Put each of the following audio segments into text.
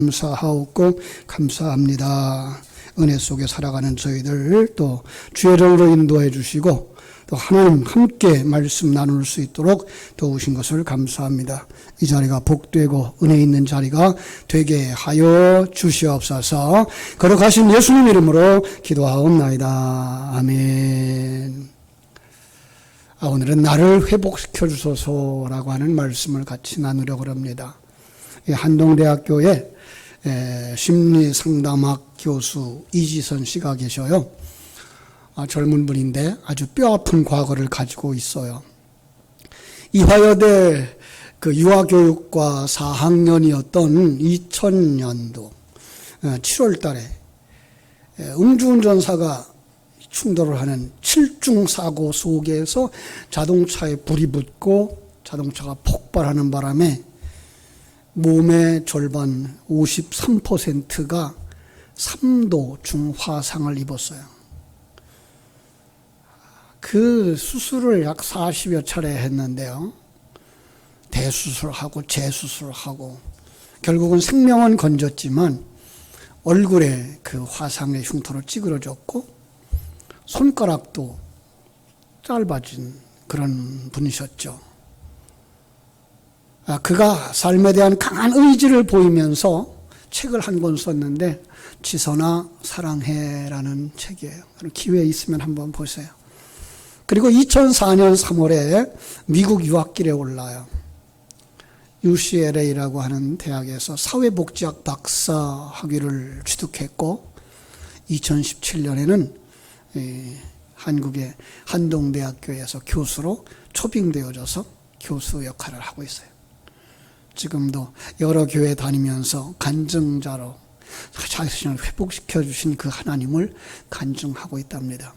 감사하옵고 감사합니다. 은혜 속에 살아가는 저희들 또 주의 정으로 인도해 주시고 또 하나님 함께 말씀 나눌 수 있도록 도우신 것을 감사합니다. 이 자리가 복되고 은혜 있는 자리가 되게 하여 주시옵소서. 거룩하신 예수님 이름으로 기도하옵나이다. 아멘. 오늘은 나를 회복시켜 주소서라고 하는 말씀을 같이 나누려고 합니다. 한동대학교에 심리상담학 교수 이지선 씨가 계셔요. 젊은 분인데 아주 뼈아픈 과거를 가지고 있어요. 이화여대 그 유아교육과 4학년이었던 2000년도 7월 달에 음주운전사가 충돌을 하는 7중 사고 속에서 자동차에 불이 붙고 자동차가 폭발하는 바람에 몸의 절반 53%가 3도 중화상을 입었어요. 그 수술을 약 40여 차례 했는데요. 대수술하고 재수술하고 결국은 생명은 건졌지만 얼굴에 그 화상의 흉터로 찌그러졌고 손가락도 짧아진 그런 분이셨죠. 그가 삶에 대한 강한 의지를 보이면서 책을 한 권 썼는데 지선아 사랑해라는 책이에요. 기회 있으면 한번 보세요. 그리고 2004년 3월에 미국 유학길에 올라요. UCLA라고 하는 대학에서 사회복지학 박사 학위를 취득했고 2017년에는 한국의 한동대학교에서 교수로 초빙되어져서 교수 역할을 하고 있어요. 지금도 여러 교회 다니면서 간증자로 자신을 회복시켜 주신 그 하나님을 간증하고 있답니다.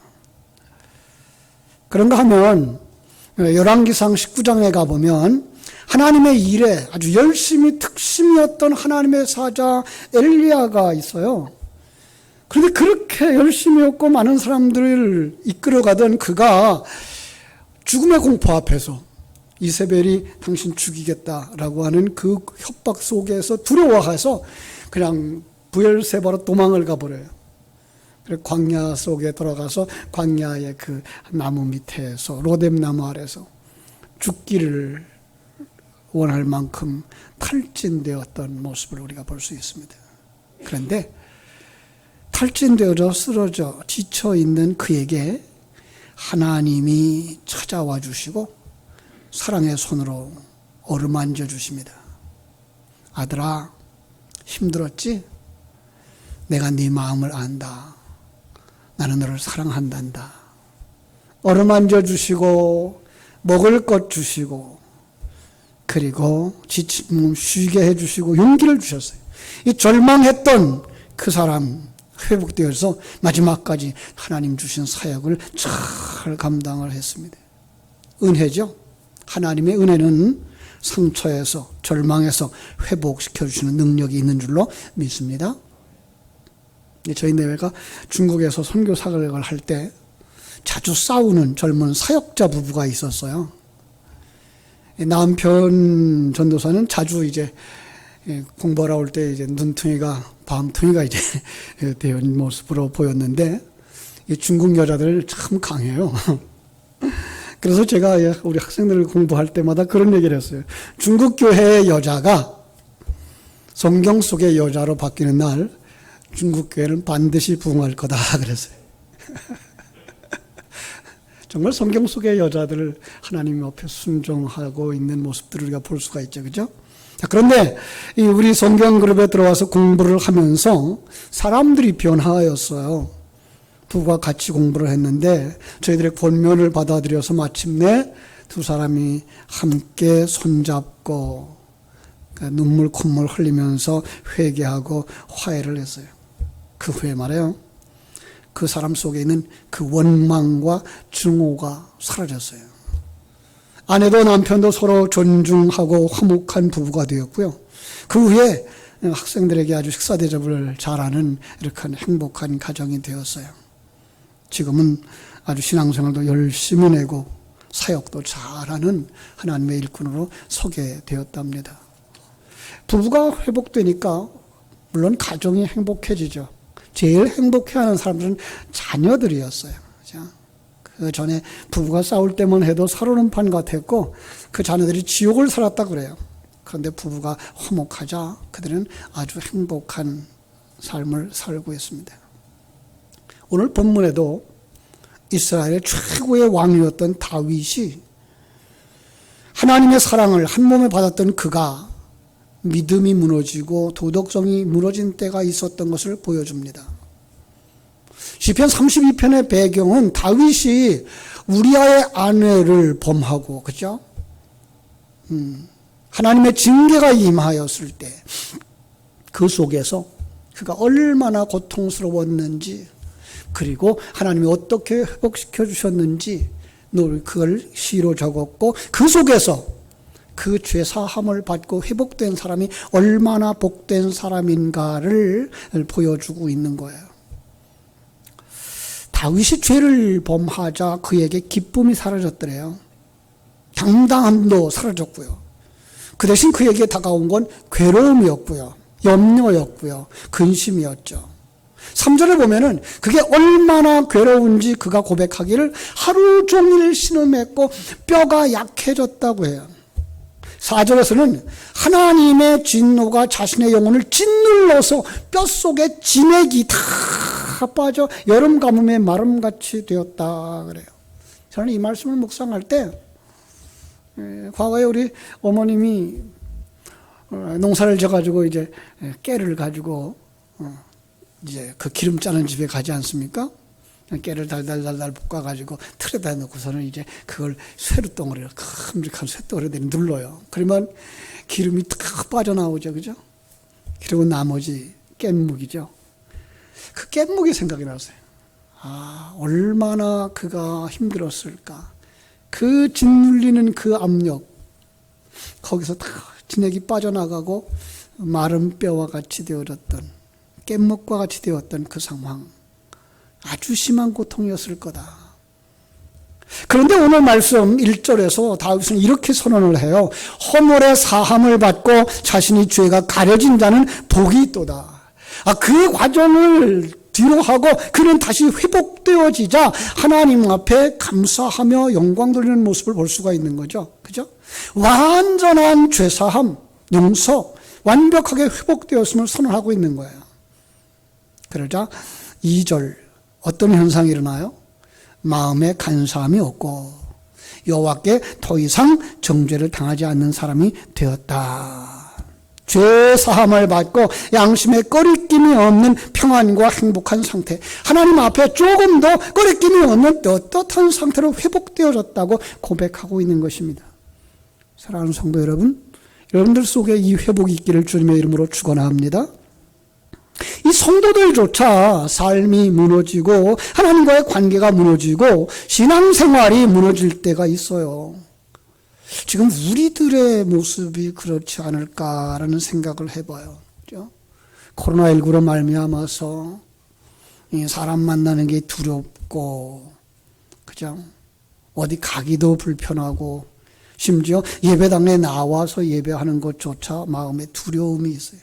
그런가 하면 열왕기상 19장에 가보면 하나님의 일에 아주 열심히 특심이었던 하나님의 사자 엘리야가 있어요. 그런데 그렇게 열심히였고 많은 사람들을 이끌어가던 그가 죽음의 공포 앞에서 이세벨이 당신 죽이겠다라고 하는 그 협박 속에서 두려워해서 그냥 브엘세바로 도망을 가버려요. 그래서 광야 속에 들어가서 광야의 그 나무 밑에서 로뎀 나무 아래서 죽기를 원할 만큼 탈진되었던 모습을 우리가 볼 수 있습니다. 그런데 탈진되어져 쓰러져 지쳐 있는 그에게 하나님이 찾아와 주시고 사랑의 손으로 어루만져 주십니다. 아들아, 힘들었지? 내가 네 마음을 안다. 나는 너를 사랑한단다. 어루만져 주시고 먹을 것 주시고 그리고 지친 몸 쉬게 해주시고 용기를 주셨어요. 이 절망했던 그 사람 회복되어서 마지막까지 하나님 주신 사역을 잘 감당을 했습니다. 은혜죠. 하나님의 은혜는 상처에서 절망에서 회복시켜 주시는 능력이 있는 줄로 믿습니다. 저희 내외가 중국에서 선교 사역을 할 때 자주 싸우는 젊은 사역자 부부가 있었어요. 남편 전도사는 자주 이제 공부하러 올 때 이제 눈퉁이가 밤퉁이가 이제 되는 모습으로 보였는데 이 중국 여자들 참 강해요. 그래서 제가 우리 학생들을 공부할 때마다 그런 얘기를 했어요. 중국 교회의 여자가 성경 속의 여자로 바뀌는 날 중국 교회는 반드시 부흥할 거다 그랬어요. 정말 성경 속의 여자들을 하나님 앞에 순종하고 있는 모습들을 우리가 볼 수가 있죠. 그죠? 자, 그런데 우리 성경 그룹에 들어와서 공부를 하면서 사람들이 변화하였어요. 부부가 같이 공부를 했는데 저희들의 권면을 받아들여서 마침내 두 사람이 함께 손잡고 눈물 콧물 흘리면서 회개하고 화해를 했어요. 그 후에 말해요. 그 사람 속에 있는 그 원망과 증오가 사라졌어요. 아내도 남편도 서로 존중하고 화목한 부부가 되었고요. 그 후에 학생들에게 아주 식사 대접을 잘하는 이렇게 행복한 가정이 되었어요. 지금은 아주 신앙생활도 열심히 내고 사역도 잘하는 하나님의 일꾼으로 서게 되었답니다. 부부가 회복되니까 물론 가정이 행복해지죠. 제일 행복해하는 사람들은 자녀들이었어요. 그죠? 그 전에 부부가 싸울 때만 해도 살얼음판 같았고 그 자녀들이 지옥을 살았다 그래요. 그런데 부부가 화목하자 그들은 아주 행복한 삶을 살고 있습니다. 오늘 본문에도 이스라엘의 최고의 왕이었던 다윗이 하나님의 사랑을 한 몸에 받았던 그가 믿음이 무너지고 도덕성이 무너진 때가 있었던 것을 보여줍니다. 시편 32편의 배경은 다윗이 우리아의 아내를 범하고 그죠? 하나님의 징계가 임하였을 때 그 속에서 그가 얼마나 고통스러웠는지 그리고 하나님이 어떻게 회복시켜 주셨는지 그걸 시로 적었고 그 속에서 그 죄사함을 받고 회복된 사람이 얼마나 복된 사람인가를 보여주고 있는 거예요. 다윗이 죄를 범하자 그에게 기쁨이 사라졌더래요. 당당함도 사라졌고요. 그 대신 그에게 다가온 건 괴로움이었고요. 염려였고요. 근심이었죠. 3절에 보면은 그게 얼마나 괴로운지 그가 고백하기를 하루 종일 신음했고 뼈가 약해졌다고 해요. 4절에서는 하나님의 진노가 자신의 영혼을 짓눌러서 뼛속에 진액이 다 빠져 여름 가뭄에 마름같이 되었다 그래요. 저는 이 말씀을 묵상할 때 과거에 우리 어머님이 농사를 져가지고 이제 깨를 가지고 이제 그 기름 짜는 집에 가지 않습니까? 깨를 달달달달 볶아가지고 틀에다 넣고서는 이제 그걸 쇠루덩어리를 큼직한 쇠덩어리를 눌러요. 그러면 기름이 탁 빠져나오죠, 그죠? 그리고 나머지 깻묵이죠. 그 깻묵이 생각이 났어요. 아, 얼마나 그가 힘들었을까. 그 짓눌리는 그 압력, 거기서 다 진액이 빠져나가고 마른 뼈와 같이 되어졌던 깻묵과 같이 되었던 그 상황, 아주 심한 고통이었을 거다. 그런데 오늘 말씀 1절에서 다윗은 이렇게 선언을 해요. 허물의 사함을 받고 자신이 죄가 가려진 자는 복이 있도다. 그 과정을 뒤로 하고 그는 다시 회복되어지자 하나님 앞에 감사하며 영광 돌리는 모습을 볼 수가 있는 거죠. 그죠? 완전한 죄사함, 용서, 완벽하게 회복되었음을 선언하고 있는 거예요. 그러자 2절 어떤 현상이 일어나요? 마음에 간사함이 없고 여호와께 더 이상 정죄를 당하지 않는 사람이 되었다. 죄 사함을 받고 양심에 꺼리낌이 없는 평안과 행복한 상태, 하나님 앞에 조금 더 꺼리낌이 없는 떳떳한 상태로 회복되어졌다고 고백하고 있는 것입니다. 사랑하는 성도 여러분, 여러분들 속에 이 회복이 있기를 주님의 이름으로 축원합니다. 이 성도들조차 삶이 무너지고 하나님과의 관계가 무너지고 신앙생활이 무너질 때가 있어요. 지금 우리들의 모습이 그렇지 않을까라는 생각을 해봐요. 그죠? 코로나19로 말미암아서 사람 만나는 게 두렵고, 그죠? 어디 가기도 불편하고, 심지어 예배당에 나와서 예배하는 것조차 마음에 두려움이 있어요.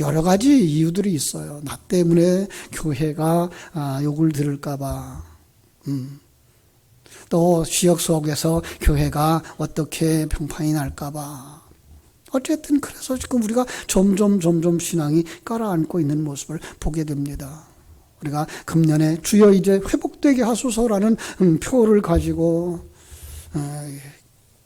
여러 가지 이유들이 있어요. 나 때문에 교회가 욕을 들을까봐, 또 지역 속에서 교회가 어떻게 평판이 날까봐. 어쨌든 그래서 지금 우리가 점점 신앙이 깔아앉고 있는 모습을 보게 됩니다. 우리가 금년에 주여 이제 회복되게 하소서라는 표를 가지고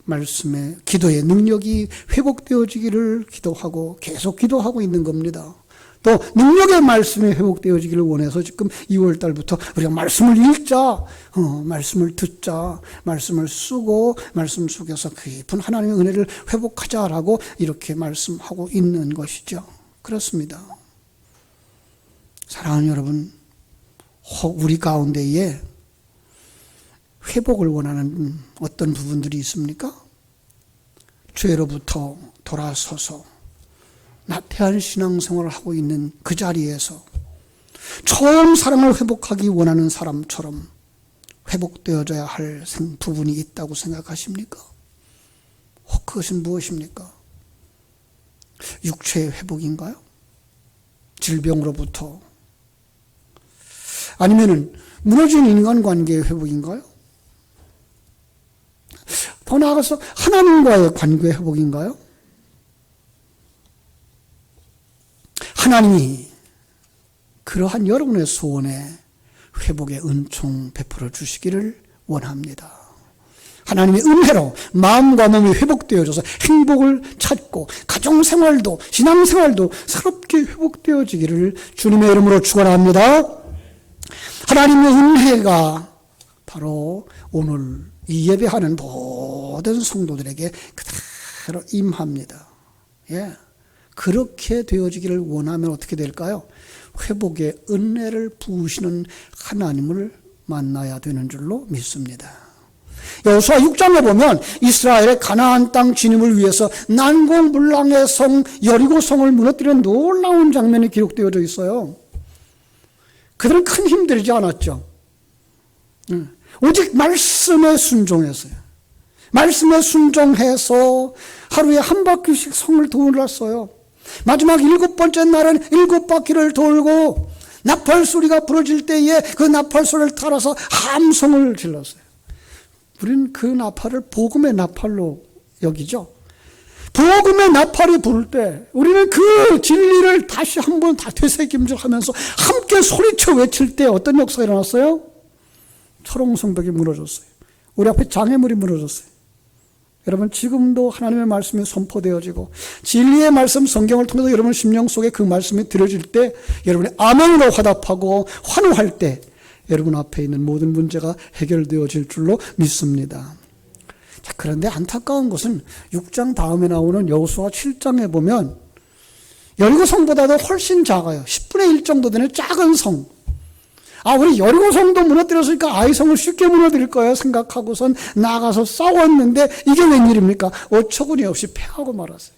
말씀에 기도의 능력이 회복되어지기를 기도하고 계속 기도하고 있는 겁니다. 또 능력의 말씀이 회복되어지기를 원해서 지금 2월 달부터 우리가 말씀을 읽자, 말씀을 듣자, 말씀을 쓰고 말씀 속에서 깊은 하나님의 은혜를 회복하자라고 이렇게 말씀하고 있는 것이죠. 그렇습니다. 사랑하는 여러분, 혹 우리 가운데에 회복을 원하는 어떤 부분들이 있습니까? 죄로부터 돌아서서 나태한 신앙생활을 하고 있는 그 자리에서 처음 사랑을 회복하기 원하는 사람처럼 회복되어져야 할 부분이 있다고 생각하십니까? 그것은 무엇입니까? 육체의 회복인가요? 질병으로부터, 아니면은 무너진 인간관계의 회복인가요? 더 나아가서 하나님과의 관계 회복인가요? 하나님이 그러한 여러분의 소원에 회복의 은총 베풀어 주시기를 원합니다. 하나님의 은혜로 마음과 몸이 회복되어져서 행복을 찾고 가정생활도 신앙생활도 새롭게 회복되어지기를 주님의 이름으로 축원합니다. 하나님의 은혜가 바로 오늘 이 예배하는 모든 성도들에게 그대로 임합니다. 예. 그렇게 되어지기를 원하면 어떻게 될까요? 회복의 은혜를 부으시는 하나님을 만나야 되는 줄로 믿습니다. 여호수아 6장에 보면 이스라엘의 가나안 땅 진입을 위해서 난공불락의 성 여리고성을 무너뜨리는 놀라운 장면이 기록되어져 있어요. 그들은 큰 힘 들이지 않았죠. 오직 말씀에 순종했어요. 말씀에 순종해서 하루에 한 바퀴씩 성을 돌았어요. 마지막 7번째 날은 7바퀴를 돌고 나팔 소리가 부러질 때에 그 나팔 소리를 따라서 함성을 질렀어요. 우리는 그 나팔을 복음의 나팔로 여기죠. 복음의 나팔이 부를 때 우리는 그 진리를 다시 한번 다 되새김질하면서 함께 소리쳐 외칠 때 어떤 역사가 일어났어요? 철옹성벽이 무너졌어요. 우리 앞에 장애물이 무너졌어요. 여러분, 지금도 하나님의 말씀이 선포되어지고 진리의 말씀 성경을 통해서 여러분 심령 속에 그 말씀이 들어질 때 여러분이 아멘으로 화답하고 환호할 때 여러분 앞에 있는 모든 문제가 해결되어질 줄로 믿습니다. 자, 그런데 안타까운 것은 6장 다음에 나오는 여호수아 7장에 보면 여리고성보다도 훨씬 작아요. 10분의 1 정도 되는 작은 성. 우리 여리고성도 무너뜨렸으니까 아이성을 쉽게 무너뜨릴 거야 생각하고선 나가서 싸웠는데 이게 웬일입니까? 어처구니 없이 패하고 말았어요.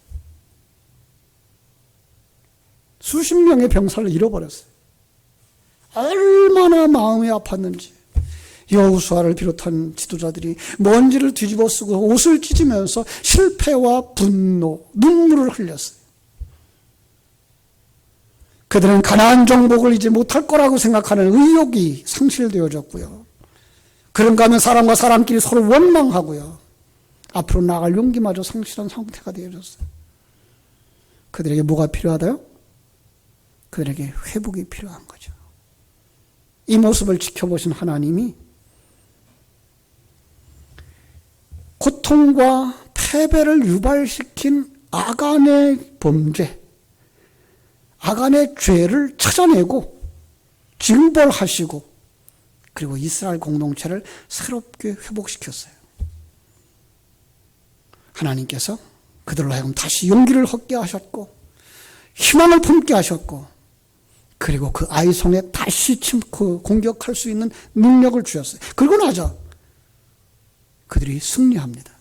수십 명의 병사를 잃어버렸어요. 얼마나 마음이 아팠는지 여호수아를 비롯한 지도자들이 먼지를 뒤집어 쓰고 옷을 찢으면서 실패와 분노, 눈물을 흘렸어요. 그들은 가나안 정복을 이제 못할 거라고 생각하는 의욕이 상실되어졌고요. 그런가 하면 사람과 사람끼리 서로 원망하고요. 앞으로 나아갈 용기마저 상실한 상태가 되어졌어요. 그들에게 뭐가 필요하다요? 그들에게 회복이 필요한 거죠. 이 모습을 지켜보신 하나님이 고통과 패배를 유발시킨 아간의 범죄, 아간의 죄를 찾아내고 징벌하시고 그리고 이스라엘 공동체를 새롭게 회복시켰어요. 하나님께서 그들로 하여금 다시 용기를 얻게 하셨고 희망을 품게 하셨고 그리고 그 아이성에 다시 공격할 수 있는 능력을 주셨어요. 그러고 나자 그들이 승리합니다.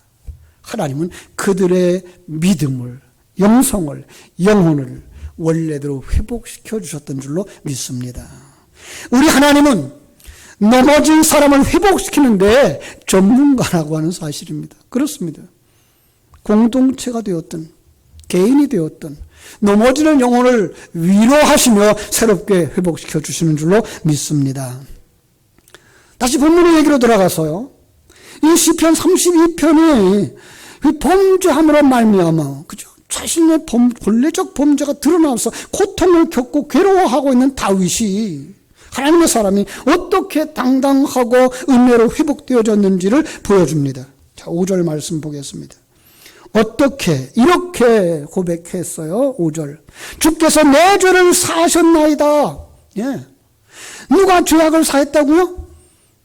하나님은 그들의 믿음을, 영성을, 영혼을 원래대로 회복시켜 주셨던 줄로 믿습니다. 우리 하나님은 넘어진 사람을 회복시키는데 전문가라고 하는 사실입니다. 그렇습니다. 공동체가 되었든 개인이 되었든 넘어지는 영혼을 위로하시며 새롭게 회복시켜 주시는 줄로 믿습니다. 다시 본문의 얘기로 돌아가서요. 이 시편 32편이 범죄함으로 말미암아, 그죠? 자신의 본래적 범죄가 드러나서 고통을 겪고 괴로워하고 있는 다윗이 하나님의 사람이 어떻게 당당하고 은혜로 회복되어졌는지를 보여줍니다. 자, 5절 말씀 보겠습니다. 어떻게 이렇게 고백했어요? 5절. 주께서 내 죄를 사하셨나이다. 예. 누가 죄악을 사했다고요?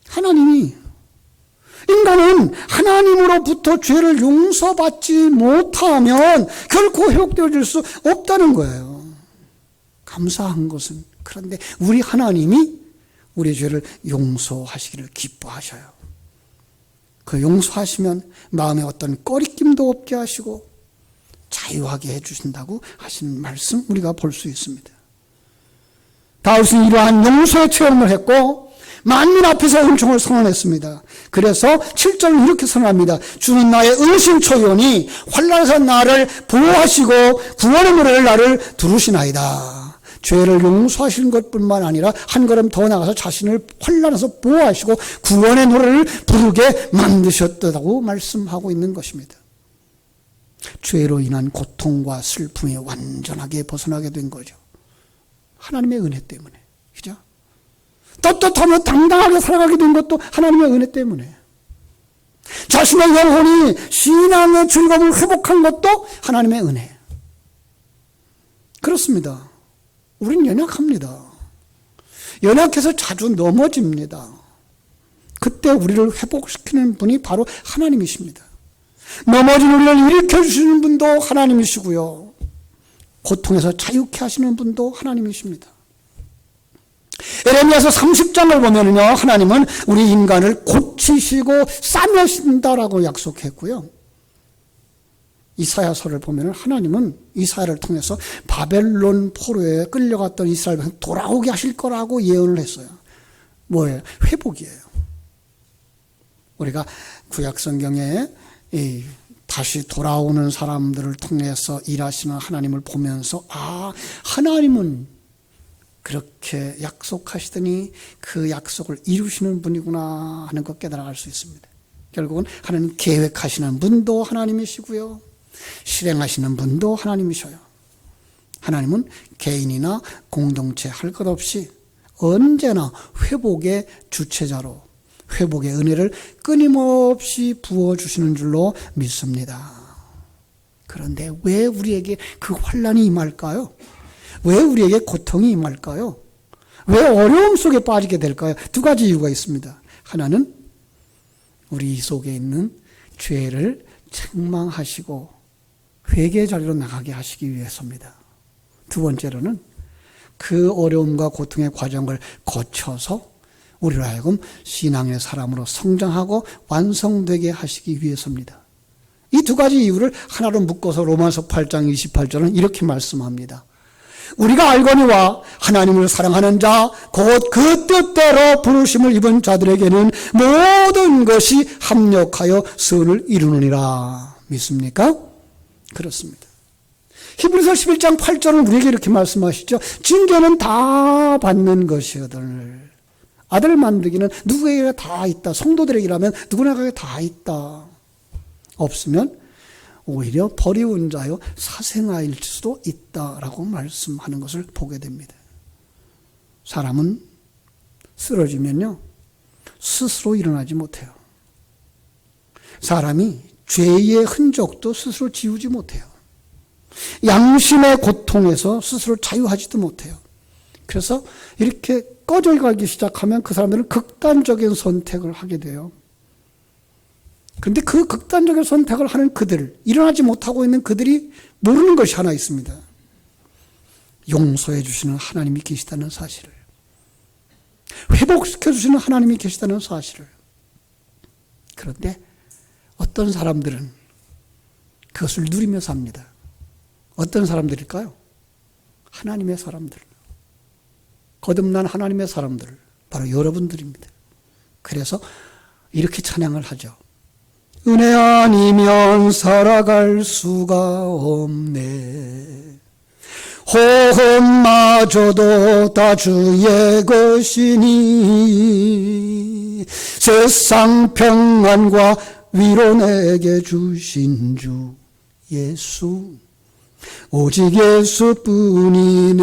하나님이. 인간은 하나님으로부터 죄를 용서받지 못하면 결코 회복되어질 수 없다는 거예요. 감사한 것은 그런데 우리 하나님이 우리 죄를 용서하시기를 기뻐하셔요. 그 용서하시면 마음에 어떤 꺼리낌도 없게 하시고 자유하게 해주신다고 하시는 말씀 우리가 볼 수 있습니다. 다윗은 이러한 용서의 체험을 했고 만민 앞에서 은총을 선언했습니다. 그래서 7절은 이렇게 선언합니다. 주는 나의 은신초이오니 환난에서 나를 보호하시고 구원의 노래를 나를 두르시나이다. 죄를 용서하시는 것뿐만 아니라 한 걸음 더 나가서 자신을 환난에서 보호하시고 구원의 노래를 부르게 만드셨다고 말씀하고 있는 것입니다. 죄로 인한 고통과 슬픔이 완전하게 벗어나게 된 거죠. 하나님의 은혜 때문에. 그죠? 떳떳하며 당당하게 살아가게 된 것도 하나님의 은혜 때문에. 자신의 영혼이 신앙의 즐거움을 회복한 것도 하나님의 은혜. 그렇습니다. 우린 연약합니다. 연약해서 자주 넘어집니다. 그때 우리를 회복시키는 분이 바로 하나님이십니다. 넘어진 우리를 일으켜주시는 분도 하나님이시고요. 고통에서 자유케 하시는 분도 하나님이십니다. 에레미야서 30장을 보면요, 하나님은 우리 인간을 고치시고 싸매신다라고 약속했고요. 이사야서를 보면 하나님은 이사야를 통해서 바벨론 포로에 끌려갔던 이스라엘 백성 돌아오게 하실 거라고 예언을 했어요. 뭐예요? 회복이에요. 우리가 구약 성경에 다시 돌아오는 사람들을 통해서 일하시는 하나님을 보면서 하나님은 그렇게 약속하시더니 그 약속을 이루시는 분이구나 하는 것 깨달아갈 수 있습니다. 결국은 하나님 계획하시는 분도 하나님이시고요. 실행하시는 분도 하나님이셔요. 하나님은 개인이나 공동체 할 것 없이 언제나 회복의 주체자로 회복의 은혜를 끊임없이 부어주시는 줄로 믿습니다. 그런데 왜 우리에게 그 환난이 임할까요? 왜 우리에게 고통이 임할까요? 왜 어려움 속에 빠지게 될까요? 두 가지 이유가 있습니다. 하나는 우리 속에 있는 죄를 책망하시고 회개 자리로 나가게 하시기 위해서입니다. 두 번째로는 그 어려움과 고통의 과정을 거쳐서 우리로 하여금 신앙의 사람으로 성장하고 완성되게 하시기 위해서입니다. 이 두 가지 이유를 하나로 묶어서 로마서 8장 28절은 이렇게 말씀합니다. 우리가 알거니와 하나님을 사랑하는 자 곧 그 뜻대로 부르심을 입은 자들에게는 모든 것이 합력하여 선을 이루느니라. 믿습니까? 그렇습니다. 히브리서 11장 8절은 우리에게 이렇게 말씀하시죠. 징계는 다 받는 것이거늘 아들 만들기는 누구에게 다 있다. 성도들에게라면 누구나에게 다 있다. 없으면 오히려 버리운 자요 사생아일 수도 있다라고 말씀하는 것을 보게 됩니다. 사람은 쓰러지면요 스스로 일어나지 못해요. 사람이 죄의 흔적도 스스로 지우지 못해요. 양심의 고통에서 스스로 자유하지도 못해요. 그래서 이렇게 꺼져가기 시작하면 그 사람들은 극단적인 선택을 하게 돼요. 그런데 그 극단적인 선택을 하는 그들, 일어나지 못하고 있는 그들이 모르는 것이 하나 있습니다. 용서해 주시는 하나님이 계시다는 사실을, 회복시켜 주시는 하나님이 계시다는 사실을. 그런데 어떤 사람들은 그것을 누리며 삽니다. 어떤 사람들일까요? 하나님의 사람들. 거듭난 하나님의 사람들, 바로 여러분들입니다. 그래서 이렇게 찬양을 하죠. 은혜 아니면 살아갈 수가 없네. 호흡마저도 다 주의 것이니 세상 평안과 위로 내게 주신 주 예수 오직 예수뿐이네.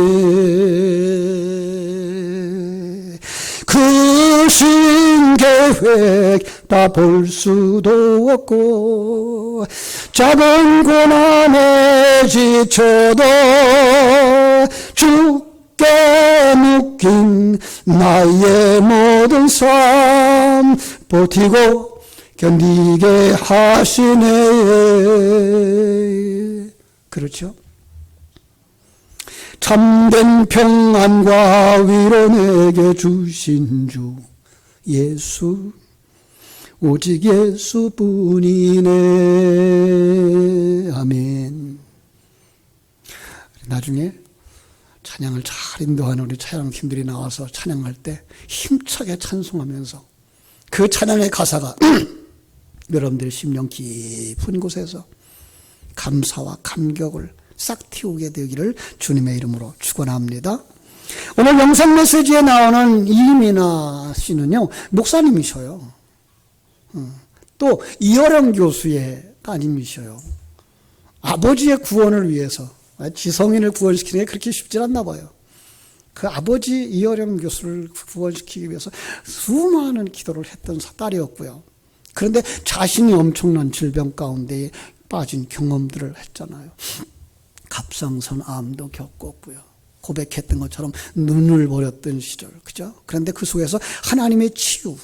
그 신계획 다 볼 수도 없고 작은 고난에 지쳐도 주께 묶인 나의 모든 삶 버티고 견디게 하시네. 그렇죠? 참된 평안과 위로 내게 주신 주 예수 오직 예수뿐이네. 아멘. 나중에 찬양을 잘 인도하는 우리 찬양팀들이 나와서 찬양할 때 힘차게 찬송하면서 그 찬양의 가사가 여러분들의 심령 깊은 곳에서 감사와 감격을 싹 틔우게 되기를 주님의 이름으로 축원합니다. 오늘 영상 메시지에 나오는 이민아 씨는요, 목사님이셔요. 또 이어령 교수의 따님이셔요. 아버지의 구원을 위해서, 지성인을 구원시키는 게 그렇게 쉽지 않나 봐요. 그 아버지 이어령 교수를 구원시키기 위해서 수많은 기도를 했던 딸이었고요. 그런데 자신이 엄청난 질병 가운데 빠진 경험들을 했잖아요. 갑상선 암도 겪었고요. 고백했던 것처럼 눈을 버렸던 시절, 그죠? 그런데 그 속에서 하나님의 치유,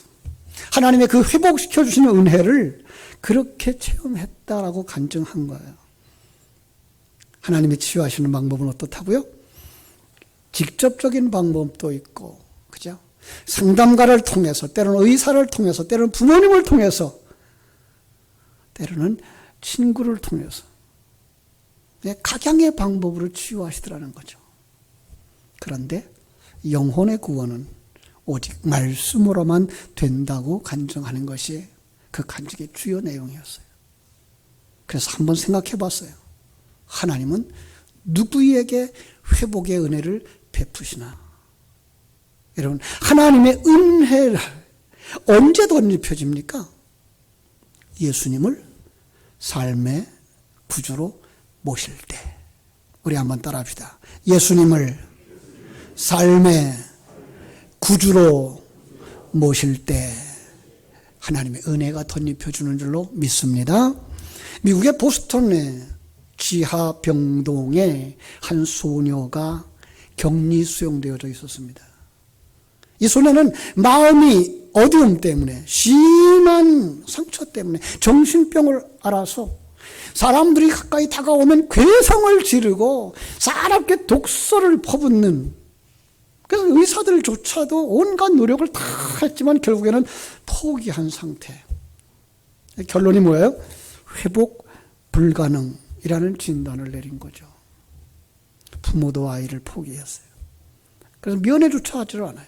하나님의 그 회복시켜 주시는 은혜를 그렇게 체험했다라고 간증한 거예요. 하나님이 치유하시는 방법은 어떻다고요? 직접적인 방법도 있고, 그죠? 상담가를 통해서, 때로는 의사를 통해서, 때로는 부모님을 통해서, 때로는 친구를 통해서, 각양의 방법으로 치유하시더라는 거죠. 그런데 영혼의 구원은 오직 말씀으로만 된다고 간증하는 것이 그 간증의 주요 내용이었어요. 그래서 한번 생각해 봤어요. 하나님은 누구에게 회복의 은혜를 베푸시나? 여러분, 하나님의 은혜를 언제 덧입혀집니까? 예수님을 삶의 구주로 모실 때. 우리 한번 따라합시다. 예수님을 삶의 구주로 모실 때 하나님의 은혜가 덧입혀주는 줄로 믿습니다. 미국의 보스턴의 지하병동에 한 소녀가 격리 수용되어져 있었습니다. 이 소녀는 마음이 어두움 때문에, 심한 상처 때문에 정신병을 앓아서 사람들이 가까이 다가오면 괴성을 지르고 사납게 독소를 퍼붓는, 그래서 의사들조차도 온갖 노력을 다 했지만 결국에는 포기한 상태. 결론이 뭐예요? 회복 불가능이라는 진단을 내린 거죠. 부모도 아이를 포기했어요. 그래서 면회조차 하지를 않아요.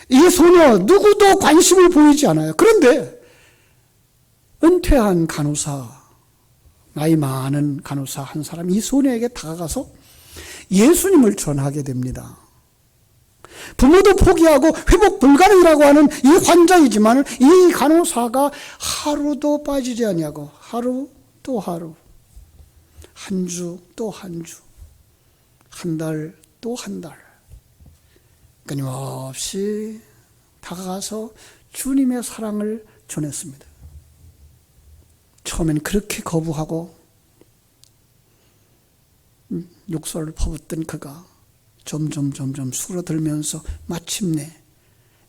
이 소녀 누구도 관심을 보이지 않아요. 그런데 은퇴한 간호사, 나이 많은 간호사 한 사람이 이 소녀에게 다가가서 예수님을 전하게 됩니다. 부모도 포기하고 회복 불가능이라고 하는 이 환자이지만 이 간호사가 하루도 빠지지 아니하고 하루 또 하루, 한 주 또 한 주, 한 달 또 한 달, 끊임없이 다가가서 주님의 사랑을 전했습니다. 처음엔 그렇게 거부하고 욕설을 퍼붓던 그가 점점 수그러들면서 마침내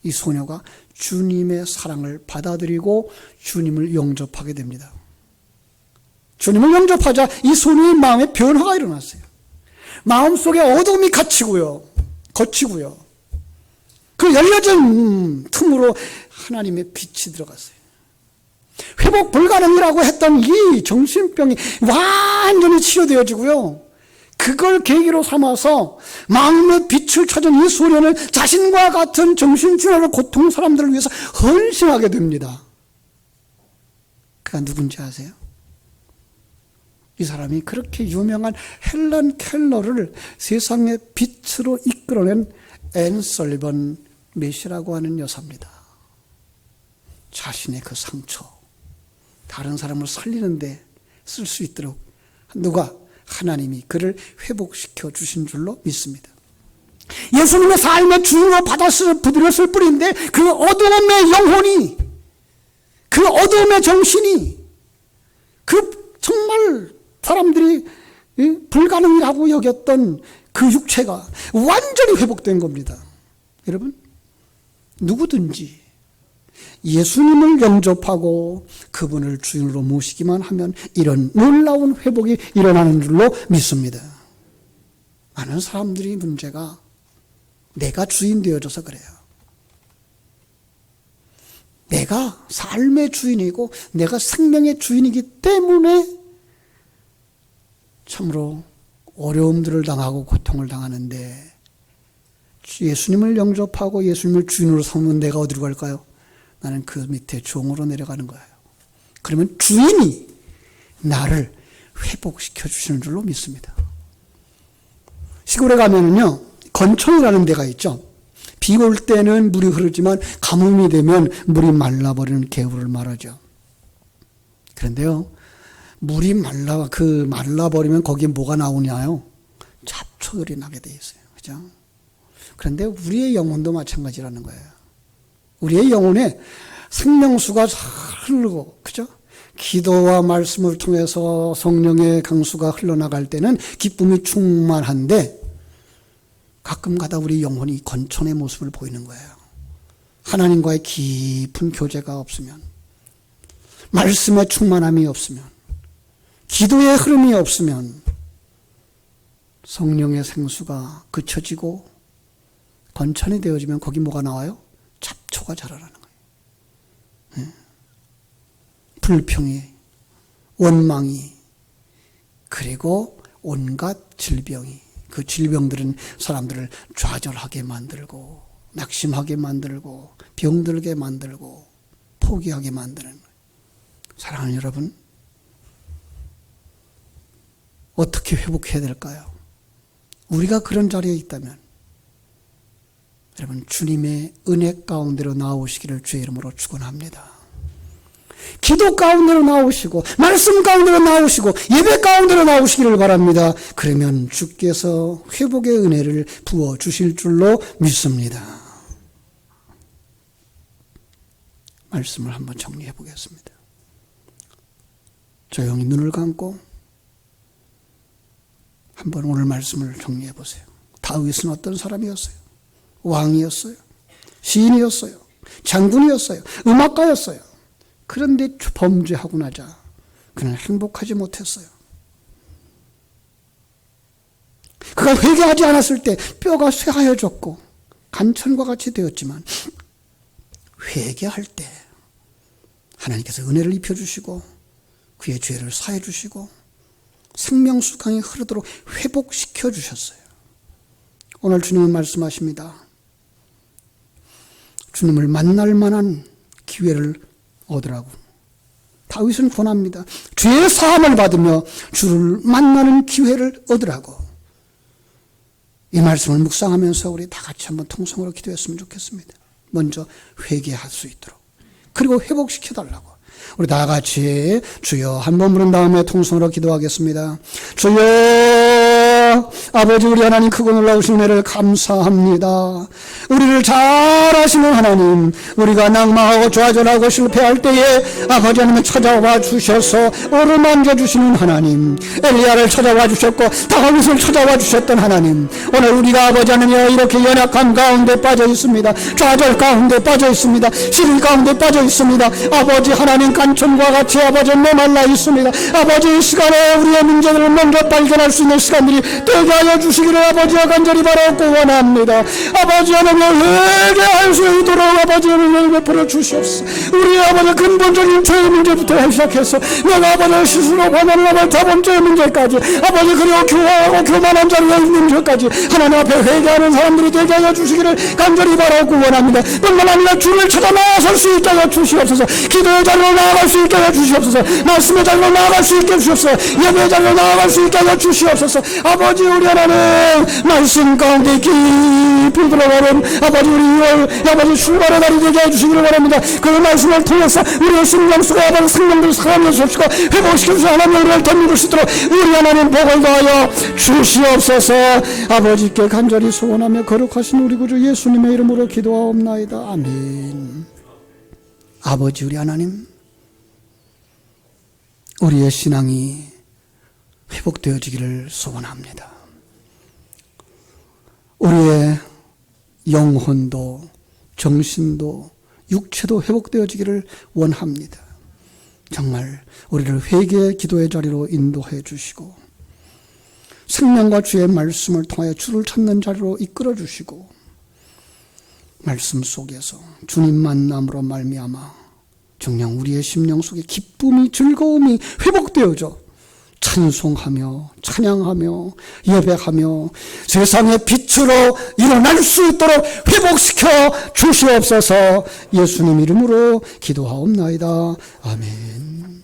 이 소녀가 주님의 사랑을 받아들이고 주님을 영접하게 됩니다. 주님을 영접하자 이 소녀의 마음에 변화가 일어났어요. 마음속에 어둠이 거치고요. 그 열려진 틈으로 하나님의 빛이 들어갔어요. 회복 불가능이라고 했던 이 정신병이 완전히 치유되어지고요. 그걸 계기로 삼아서 마음의 빛을 찾은 이 소녀는 자신과 같은 정신질환을 고통 사람들을 위해서 헌신하게 됩니다. 그가 누군지 아세요? 이 사람이 그렇게 유명한 헬런 켈러를 세상의 빛으로 이끌어낸 앤 설리번 메시라고 하는 여사입니다. 자신의 그 상처, 다른 사람을 살리는데 쓸 수 있도록 누가? 하나님이 그를 회복시켜 주신 줄로 믿습니다. 예수님의 삶의 주인으로 부드렸을 뿐인데 그 어두움의 영혼이, 그 어두움의 정신이, 그 정말 사람들이 불가능이라고 여겼던 그 육체가 완전히 회복된 겁니다. 여러분, 누구든지 예수님을 영접하고 그분을 주인으로 모시기만 하면 이런 놀라운 회복이 일어나는 줄로 믿습니다. 많은 사람들이 문제가 내가 주인 되어져서 그래요. 내가 삶의 주인이고 내가 생명의 주인이기 때문에 참으로 어려움들을 당하고 고통을 당하는데, 예수님을 영접하고 예수님을 주인으로 삼으면 내가 어디로 갈까요? 나는 그 밑에 종으로 내려가는 거예요. 그러면 주인이 나를 회복시켜 주시는 줄로 믿습니다. 시골에 가면은요, 건천이라는 데가 있죠. 비 올 때는 물이 흐르지만 가뭄이 되면 물이 말라버리는 개울을 말하죠. 그런데요, 물이 말라버리면 거기에 뭐가 나오냐요? 잡초들이 나게 돼 있어요. 그죠? 그런데 우리의 영혼도 마찬가지라는 거예요. 우리의 영혼에 생명수가 흐르고, 그죠? 기도와 말씀을 통해서 성령의 강수가 흘러나갈 때는 기쁨이 충만한데, 가끔 가다 우리 영혼이 건천의 모습을 보이는 거예요. 하나님과의 깊은 교제가 없으면, 말씀의 충만함이 없으면, 기도의 흐름이 없으면 성령의 생수가 그쳐지고 건천이 되어지면 거기 뭐가 나와요? 잡초가 자라나는 거예요. 불평이, 원망이, 그리고 온갖 질병이, 그 질병들은 사람들을 좌절하게 만들고 낙심하게 만들고 병들게 만들고 포기하게 만드는 거예요. 사랑하는 여러분, 어떻게 회복해야 될까요? 우리가 그런 자리에 있다면 여러분, 주님의 은혜 가운데로 나오시기를 주의 이름으로 축원합니다. 기도 가운데로 나오시고 말씀 가운데로 나오시고 예배 가운데로 나오시기를 바랍니다. 그러면 주께서 회복의 은혜를 부어주실 줄로 믿습니다. 말씀을 한번 정리해 보겠습니다. 조용히 눈을 감고 한번 오늘 말씀을 정리해 보세요. 다윗은 어떤 사람이었어요? 왕이었어요. 시인이었어요. 장군이었어요. 음악가였어요. 그런데 범죄하고 나자 그는 행복하지 못했어요. 그가 회개하지 않았을 때 뼈가 쇠하여졌고 간천과 같이 되었지만, 회개할 때 하나님께서 은혜를 입혀주시고 그의 죄를 사해 주시고 생명수 강이 흐르도록 회복시켜 주셨어요. 오늘 주님은 말씀하십니다. 주님을 만날 만한 기회를 얻으라고. 다윗은 권합니다. 죄의 사함을 받으며 주를 만나는 기회를 얻으라고. 이 말씀을 묵상하면서 우리 다 같이 한번 통성으로 기도했으면 좋겠습니다. 먼저 회개할 수 있도록, 그리고 회복시켜달라고. 우리 다 같이 주여 한번 부른 다음에 통성으로 기도하겠습니다. 주여, 아버지, 우리 하나님 크고 놀라우신 은혜를 감사합니다. 우리를 잘 아시는 하나님, 우리가 낭망하고 좌절하고 실패할 때에 아버지 하나님 찾아와 주셔서 어루만져 주시는 하나님, 엘리야를 찾아와 주셨고 다윗을 찾아와 주셨던 하나님, 오늘 우리가 아버지 하나님 이렇게 연약함 가운데 빠져 있습니다. 좌절 가운데 빠져 있습니다. 시리 가운데 빠져 있습니다. 아버지 하나님, 간천과 같이 아버지 메말라 있습니다. 아버지, 이 시간에 우리의 문제들을 먼저 발견할 수 있는 시간들이 되게 하여 주시기를 아버지와 간절히 바라고 원합니다. 아버지 하나님, 회개할 수 있도록 아버지 하나님 베풀어 주시옵소서. 우리 아버지 근본적인 죄의 문제부터 시작해서 내가 아버지 스스로 원하는 아버지 두 번째 문제까지, 아버지 그리고 교화하고 교만한 자리에 있는 문제까지 하나님 앞에 회개하는 사람들이 되게 하여 주시기를 간절히 바라고 원합니다. 뿐만 아니라 주를 찾아 나아설 수 있게 하여 주시옵소서. 기도의 자리로 나아갈 수 있게 하여 주시옵소서. 말씀의 자리로 나아갈 수 있게 해주시옵소서. 예배의 자리로 나아갈 수 있게 하여 주시옵소서. 아버지, 우리 하나님 말씀 가운데 깊이 들어가는 아버지 우리 2월 아버지 출발의 날이 되게 해주시기를 바랍니다. 그 말씀을 통해서 우리의 심령수가 아버지 생명들을 살아내 주시고 회복시켜주시고 하나님 우리를 덧입을 수 있도록 우리 하나님 복을 더하여 주시옵소서. 아버지께 간절히 소원하며 거룩하신 우리 구주 예수님의 이름으로 기도하옵나이다. 아멘. 아버지 우리 하나님, 우리의 신앙이 회복되어지기를 소원합니다. 우리의 영혼도 정신도 육체도 회복되어지기를 원합니다. 정말 우리를 회개의 기도의 자리로 인도해 주시고 생명과 주의 말씀을 통하여 주를 찾는 자리로 이끌어 주시고 말씀 속에서 주님 만남으로 말미암아 정녕 우리의 심령 속에 기쁨이 즐거움이 회복되어져 찬송하며 찬양하며 예배하며 세상의 빛으로 일어날 수 있도록 회복시켜 주시옵소서. 예수님 이름으로 기도하옵나이다. 아멘.